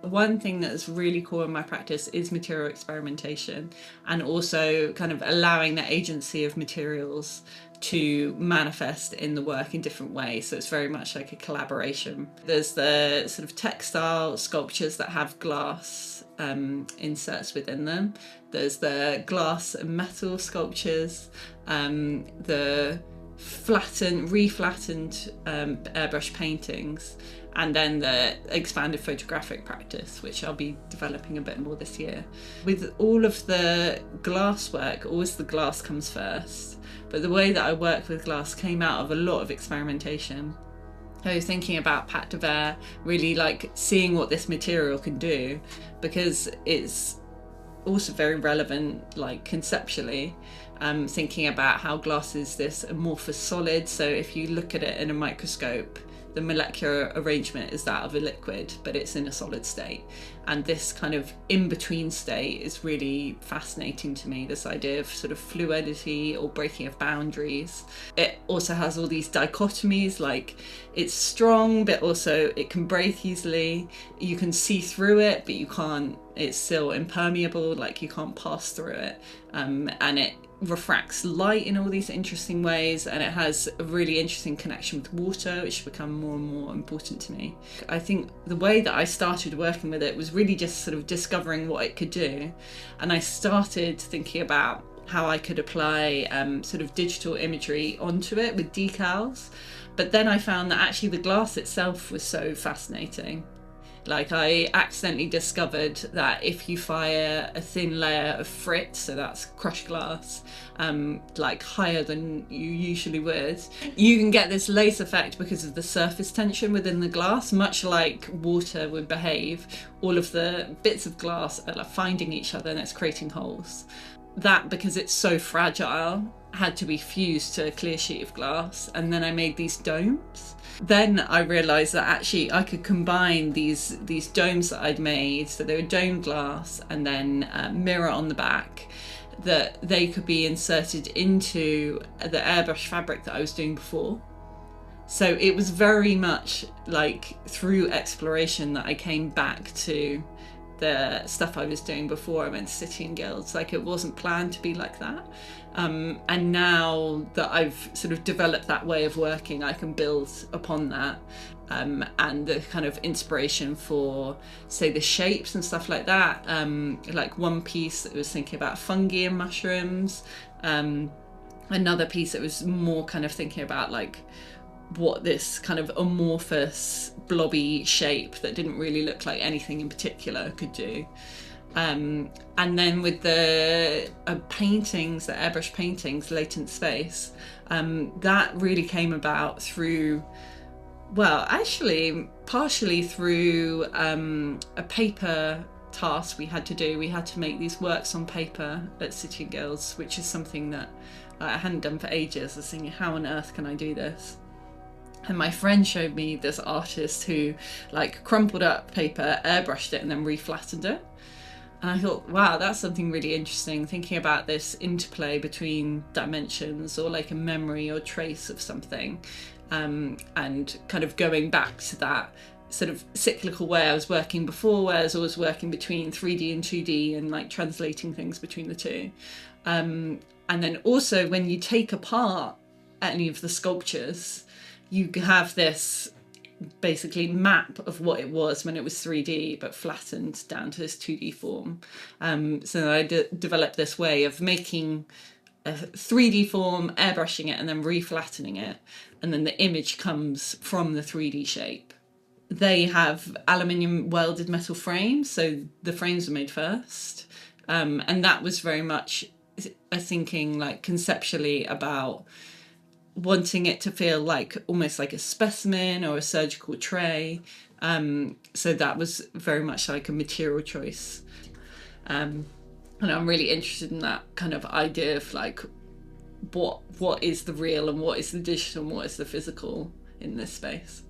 one thing that's really core in my practice is material experimentation, and also kind of allowing the agency of materials to manifest in the work in different ways. So it's very much like a collaboration. There's the sort of textile sculptures that have glass inserts within them. There's the glass and metal sculptures, the reflattened airbrush paintings, and then the expanded photographic practice, which I'll be developing a bit more this year. With all of the glass work, always the glass comes first, but the way that I work with glass came out of a lot of experimentation. I was thinking about pâte de verre, really like seeing what this material can do, because it's also very relevant like conceptually. Thinking about how glass is this amorphous solid, so if you look at it in a microscope, the molecular arrangement is that of a liquid, but it's in a solid state. And this kind of in-between state is really fascinating to me, this idea of sort of fluidity or breaking of boundaries. It also has all these dichotomies, like it's strong, but also it can break easily. You can see through it, but you can't, it's still impermeable, like you can't pass through it. And it refracts light in all these interesting ways, and it has a really interesting connection with water, which has become more and more important to me. I think the way that I started working with it was really just sort of discovering what it could do, and I started thinking about how I could apply sort of digital imagery onto it with decals, but then I found that actually the glass itself was so fascinating. Like, I accidentally discovered that if you fire a thin layer of frit, so that's crushed glass, like higher than you usually would, you can get this lace effect because of the surface tension within the glass, much like water would behave. All of the bits of glass are like finding each other and it's creating holes. That, because it's so fragile, had to be fused to a clear sheet of glass, and then I made these domes. Then I realised that actually I could combine these domes that I'd made, so they were domed glass and then a mirror on the back, that they could be inserted into the airbrush fabric that I was doing before. So it was very much like through exploration that I came back to the stuff I was doing before I went to City and Guilds. Like, it wasn't planned to be like that. And now that I've sort of developed that way of working, I can build upon that. And the kind of inspiration for, say, the shapes and stuff like that. Like one piece that was thinking about fungi and mushrooms. Another piece that was more kind of thinking about like what this kind of amorphous blobby shape that didn't really look like anything in particular could do. And then with the paintings, the airbrush paintings, Latent Space, that really came about through, well, actually partially through a paper task we had to do. We had to make these works on paper at City and Guilds, which is something that I hadn't done for ages. I was thinking, how on earth can I do this? And my friend showed me this artist who like crumpled up paper, airbrushed it, and then reflattened it. And I thought, wow, that's something really interesting, thinking about this interplay between dimensions, or like a memory or trace of something, and kind of going back to that sort of cyclical way I was working before, where I was always working between 3D and 2D and like translating things between the two. And then also when you take apart any of the sculptures, you have this basically map of what it was when it was 3D but flattened down to this 2D form. So I developed this way of making a 3D form, airbrushing it, and then reflattening it, and then the image comes from the 3D shape. They have aluminium welded metal frames, so the frames were made first, and that was very much a thinking like conceptually about wanting it to feel like almost like a specimen or a surgical tray. So that was very much like a material choice. And I'm really interested in that kind of idea of like what is the real and what is the digital and what is the physical in this space.